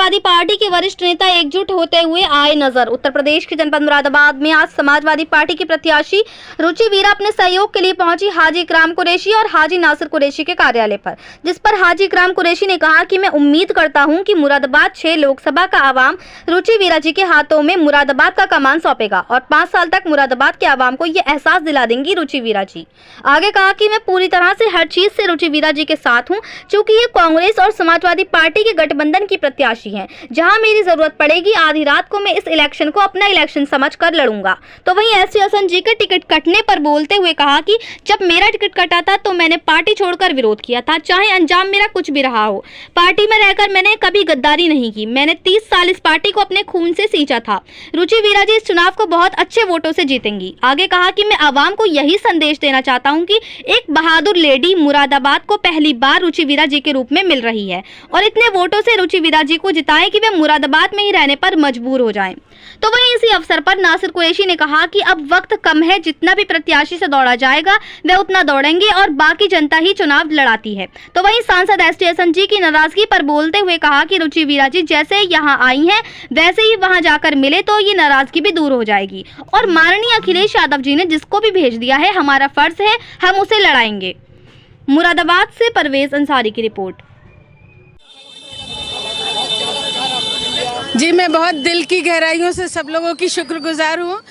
Samajwadi party के वरिष्ठ नेता एकजुट होते हुए आए नजर। उत्तर प्रदेश के जनपद मुरादाबाद में आज समाजवादी पार्टी की प्रत्याशी रुचि वीरा अपने सहयोग के लिए पहुंची हाजी इकराम कुरैशी और हाजी नासिर कुरैशी के कार्यालय पर, जिस पर हाजी इकराम कुरैशी ने कहा कि मैं उम्मीद करता हूं कि मुरादाबाद 6 लोकसभा का आवाम रुचि वीरा जी के हाथों में मुरादाबाद का कमान सौंपेगा और 5 साल तक मुरादाबाद के आवाम को ये एहसास दिला देंगी रुचि वीरा जी। आगे कहा कि मैं पूरी तरह से हर चीज से रुचि वीरा जी के साथ हूं, चूंकि ये कांग्रेस और समाजवादी पार्टी के गठबंधन की प्रत्याशी हैं। जहां मेरी जरूरत पड़ेगी आधी रात को मैं इस इलेक्शन को अपना इलेक्शन समझकर लड़ूंगा। तो वहीं एसटी हसन जी के टिकट कटने पर बोलते हुए कहा कि जब मेरा टिकट कटा था तो मैंने पार्टी छोड़कर विरोध किया था, चाहे अंजाम मेरा कुछ भी रहा हो। पार्टी में रहकर मैंने कभी गद्दारी नहीं की। मैंने 30 साल इस पार्टी को अपने खून से सींचा था। रुचि वीरा जी इस चुनाव को बहुत अच्छे वोटों से जीतेंगी। आगे कहा कि मैं आवाम को यही संदेश देना चाहता हूं कि एक बहादुर लेडी मुरादाबाद को पहली बार रुचि वीरा जी के रूप में मिल रही है और इतने वोटों से रुचि वीरा जी को जिताएं कि वे मुरादाबाद में ही रहने पर मजबूर हो जाएं। तो वहीं इसी अवसर पर नासिर कुरैशी ने कहा कि अब वक्त कम है, जितना भी प्रत्याशी से दौड़ा जाएगा वे उतना दौड़ेंगे और बाकी जनता ही चुनाव लड़ाती है। तो वहीं सांसद एसटी हसन जी की नाराजगी पर बोलते हुए कहा कि रुचि वीरा जी जैसे यहाँ आई हैं वैसे ही वहां जाकर मिले तो ये नाराजगी भी दूर हो जाएगी और माननीय अखिलेश यादव जी ने जिसको भी भेज दिया है हमारा फर्ज है, हम उसे लड़ाएंगे। मुरादाबाद से परवेज अंसारी की रिपोर्ट। जी, मैं बहुत दिल की गहराइयों से सब लोगों की शुक्रगुजार हूँ।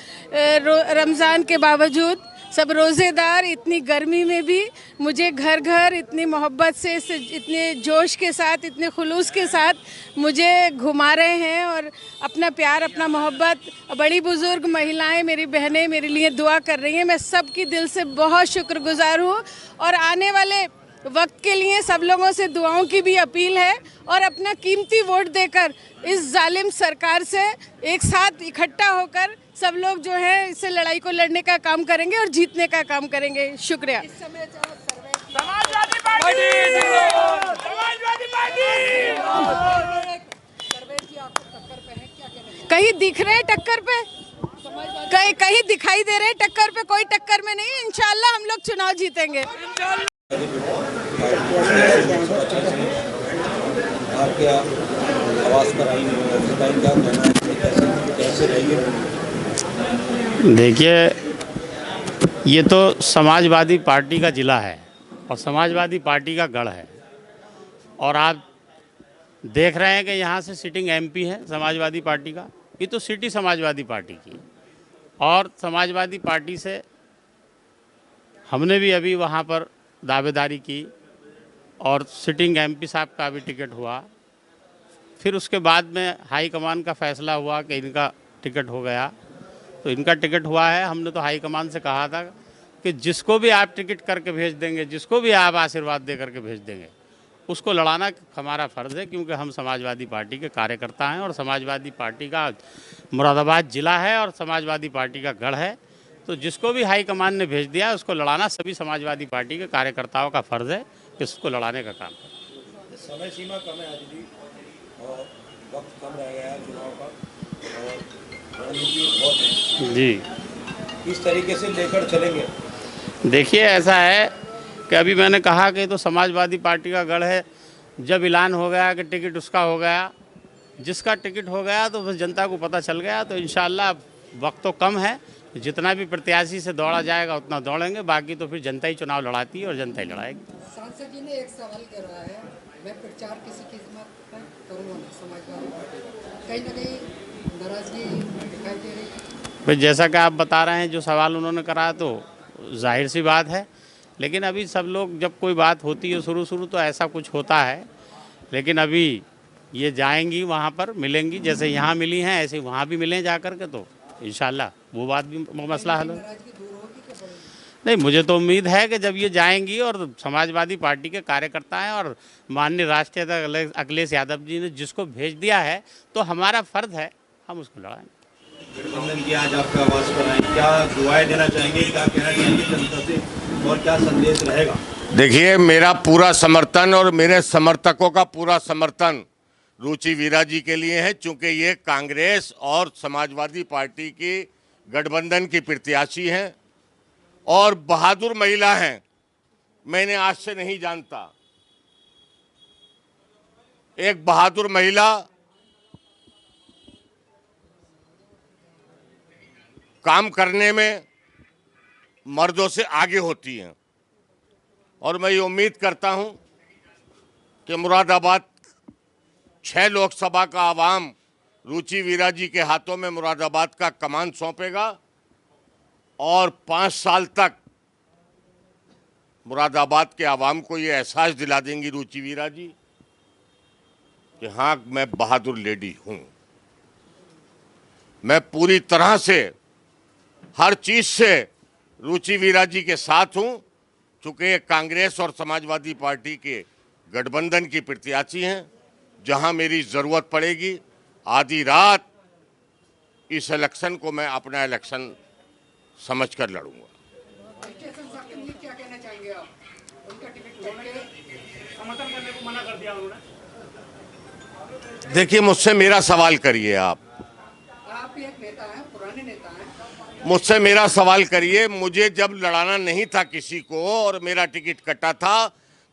रमज़ान के बावजूद सब रोज़ेदार इतनी गर्मी में भी मुझे घर घर इतनी मोहब्बत से इतने जोश के साथ, इतने खुलूस के साथ मुझे घुमा रहे हैं और अपना प्यार, अपना मोहब्बत, बड़ी बुज़ुर्ग महिलाएं, मेरी बहनें मेरे लिए दुआ कर रही हैं। मैं सबकी दिल से बहुत शुक्रगुजार हूँ और आने वाले वक्त के लिए सब लोगों से दुआओं की भी अपील है और अपना कीमती वोट देकर इस जालिम सरकार से एक साथ इकट्ठा होकर सब लोग जो है इससे लड़ाई को लड़ने का काम करेंगे और जीतने का काम करेंगे। शुक्रिया। समाजवादी पार्टी कहीं दिख रहे टक्कर पे, कहीं दिखाई दे रहे टक्कर पे, कोई टक्कर में नहीं। इंशाल्लाह हम लोग चुनाव जीतेंगे। आप क्या आवाज पर आई कैसे रहेगी? देखिए, ये तो समाजवादी पार्टी का ज़िला है और समाजवादी पार्टी का गढ़ है और आप देख रहे हैं कि यहाँ से सिटिंग एमपी है समाजवादी पार्टी का। ये तो सिटी समाजवादी पार्टी की और समाजवादी पार्टी से हमने भी अभी वहाँ पर दावेदारी की और सिटिंग एमपी साहब का भी टिकट हुआ। फिर उसके बाद में हाई कमान का फैसला हुआ कि इनका टिकट हो गया, तो इनका टिकट हुआ है। हमने तो हाई कमान से कहा था कि जिसको भी आप टिकट करके भेज देंगे, जिसको भी आप आशीर्वाद दे करके भेज देंगे, उसको लड़ाना हमारा फ़र्ज़ है, क्योंकि हम समाजवादी पार्टी के कार्यकर्ता हैं और समाजवादी पार्टी का मुरादाबाद ज़िला है और समाजवादी पार्टी का गढ़ है। तो जिसको भी हाई कमान ने भेज दिया उसको लड़ाना सभी समाजवादी पार्टी के कार्यकर्ताओं का फ़र्ज़ है कि उसको लड़ाने का काम करें। समय सीमा कम है आज भी और वक्त कम रह गया है चुनाव का और रणनीति बहुत है जी, किस तरीके से लेकर चलेंगे? देखिए, ऐसा है कि अभी मैंने कहा कि तो समाजवादी पार्टी का गढ़ है। जब ऐलान हो गया कि टिकट उसका हो गया, जिसका टिकट हो गया तो बस जनता को पता चल गया। तो इंशाल्लाह वक्त तो कम है, जितना भी प्रत्याशी से दौड़ा जाएगा उतना दौड़ेंगे, बाकी तो फिर जनता ही चुनाव लड़ाती है और जनता ही लड़ाएगी। सांसद जी ने एक सवाल करा है, मैं प्रचार किसी किस्मत पर करूँगा ना समाजवादी पार्टी, कहीं ना कहीं नाराजगी दिखाई दे रही है। भाई, जैसा कि आप बता रहे हैं, जो सवाल उन्होंने करा तो जाहिर सी बात है, लेकिन अभी सब लोग जब कोई बात होती है शुरू तो ऐसा कुछ होता है, लेकिन अभी ये जाएंगी वहाँ पर मिलेंगी, जैसे यहाँ मिली हैं ऐसे वहाँ भी मिलें जा कर के, तो इंशाल्लाह वो बात भी मसला हल हो। नहीं, मुझे तो उम्मीद है कि जब ये जाएंगी और समाजवादी पार्टी के कार्यकर्ता हैं और माननीय राष्ट्रीय अध्यक्ष अखिलेश यादव जी ने जिसको भेज दिया है तो हमारा फ़र्ज है, हम उसको लड़ाएंगे। गठबंधन की आज आपका आवाज़ पर आए, क्या दुआएं देना चाहेंगे, क्या कहना चाहेंगे जनता से और क्या संदेश रहेगा? देखिए, मेरा पूरा समर्थन और मेरे समर्थकों का पूरा समर्थन रुचि वीरा जी के लिए है, चूँकि ये कांग्रेस और समाजवादी पार्टी की गठबंधन की प्रत्याशी हैं और बहादुर महिला हैं। मैंने आज से नहीं जानता, एक बहादुर महिला काम करने में मर्दों से आगे होती हैं। और मैं ये उम्मीद करता हूं कि मुरादाबाद 6 लोकसभा का आवाम रुचि वीरा जी के हाथों में मुरादाबाद का कमान सौंपेगा और 5 साल तक मुरादाबाद के आवाम को ये एहसास दिला देंगी रुचि वीरा जी कि हाँ, मैं बहादुर लेडी हूं। मैं पूरी तरह से हर चीज से रुचि वीरा जी के साथ हूं, चूंकि कांग्रेस और समाजवादी पार्टी के गठबंधन की प्रत्याशी हैं। जहां मेरी जरूरत पड़ेगी, आधी रात इस इलेक्शन को मैं अपना इलेक्शन समझकर लड़ूंगा। स्टेशन साहब के लिए क्या कहना चाहेंगे आप? उनका टिकट समर्थन करने को मना कर दिया उन्होंने। देखिए, मुझसे मेरा सवाल करिए। आप भी एक नेता हैं, पुराने नेता हैं। मुझसे मेरा सवाल करिए। मुझे जब लड़ाना नहीं था किसी को और मेरा टिकट कटा था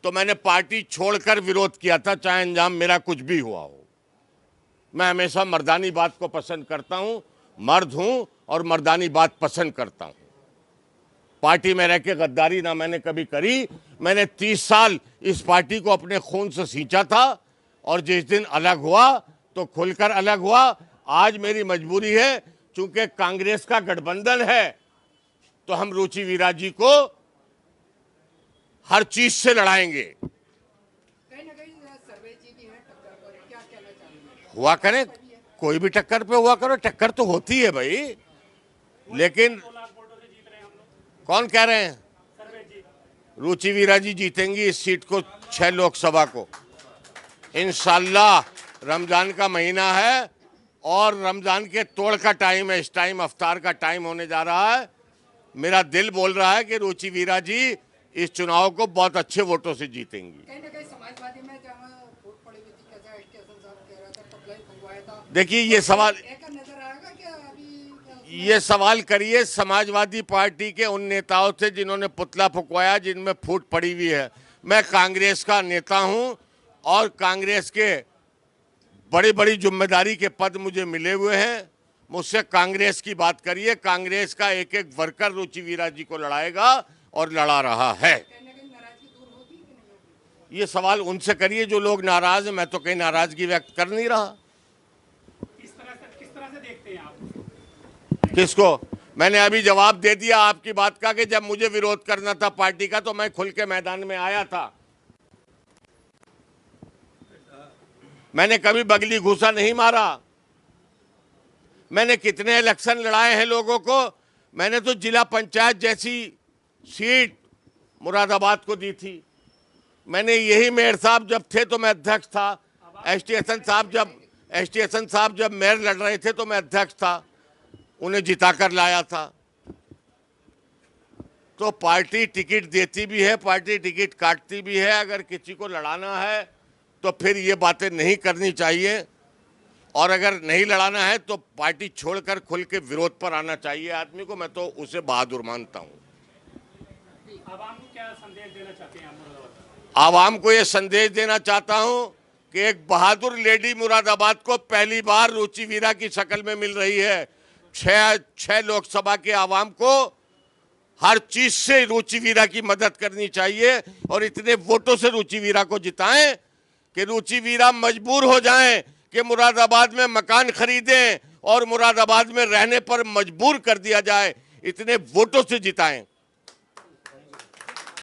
तो मैंने पार्टी छोड़कर विरोध किया था, चाहे अंजाम मेरा कुछ भी हुआ हो। मैं हमेशा मर्दानी बात को पसंद करता हूं, मर्द हूं और मर्दानी बात पसंद करता हूं। पार्टी में रह के गद्दारी ना मैंने कभी करी। मैंने 30 साल इस पार्टी को अपने खून से सींचा था और जिस दिन अलग हुआ तो खुलकर अलग हुआ। आज मेरी मजबूरी है, चूंकि कांग्रेस का गठबंधन है तो हम रुचि वीरा जी को हर चीज से लड़ाएंगे। कहीं ना कहीं सर्वे जी भी हैं टक्कर पर, क्या कहना चाहेंगे? हुआ करें, कोई भी टक्कर पे हुआ करो, टक्कर तो होती है भाई। लेकिन कौन कह रहे हैं? रुचि वीरा जी जीतेंगी इस सीट को, 6 लोकसभा को इंशाल्लाह। रमजान का महीना है और रमजान के तोड़ का टाइम है। इस टाइम अफ्तार का टाइम होने जा रहा है। मेरा दिल बोल रहा है कि रुचि वीरा जी इस चुनाव को बहुत अच्छे वोटों से जीतेंगी। कहीं ना कहीं समाजवादी में जहाँ वोट पड़ी हुई थी, कैसा स्टेशन साहब कह रहा था, पतला ही फंगवाया था। देखिए, ये सवाल एक नजर आएगा क्या अभी? ये सवाल करिए समाजवादी पार्टी के उन नेताओं से जिन्होंने पुतला फुकवाया, जिनमें फूट पड़ी हुई है। मैं कांग्रेस का नेता हूं और कांग्रेस के बड़ी बड़ी जिम्मेदारी के पद मुझे मिले हुए हैं। मुझसे कांग्रेस की बात करिए। कांग्रेस का एक एक वर्कर रुचि वीरा जी को लड़ाएगा और लड़ा रहा है। ये सवाल उनसे करिए जो लोग नाराज हैं। मैं तो कहीं नाराजगी व्यक्त कर नहीं रहा। किस तरह से देखते हैं आप? किसको? मैंने अभी जवाब दे दिया आपकी बात का कि जब मुझे विरोध करना था पार्टी का तो मैं खुल के मैदान में आया था। मैंने कभी बगली घूसा नहीं मारा। मैंने कितने इलेक्शन लड़ाए हैं लोगों को। मैंने तो जिला पंचायत जैसी सीट मुरादाबाद को दी थी। मैंने यही मेयर साहब जब थे तो मैं अध्यक्ष था। एसटीएसन साहब जब मेयर लड़ रहे थे तो मैं अध्यक्ष था, उन्हें जिताकर लाया था। तो पार्टी टिकट देती भी है, पार्टी टिकट काटती भी है। अगर किसी को लड़ाना है तो फिर ये बातें नहीं करनी चाहिए, और अगर नहीं लड़ाना है तो पार्टी छोड़कर खुल के विरोध पर आना चाहिए आदमी को। मैं तो उसे बहादुर मानता हूँ। आवाम को क्या संदेश देना चाहते हैं आप मुरादाबाद? आवाम को ये संदेश देना चाहता हूँ कि एक बहादुर लेडी मुरादाबाद को पहली बार रुचि वीरा की शक्ल में मिल रही है। 6 लोकसभा के आवाम को हर चीज से रुचि वीरा की मदद करनी चाहिए और इतने वोटों से रुचि वीरा को जिताएं कि रुचि वीरा मजबूर हो जाएं कि मुरादाबाद में मकान खरीदें और मुरादाबाद में रहने पर मजबूर कर दिया जाए। इतने वोटों से जिताएं।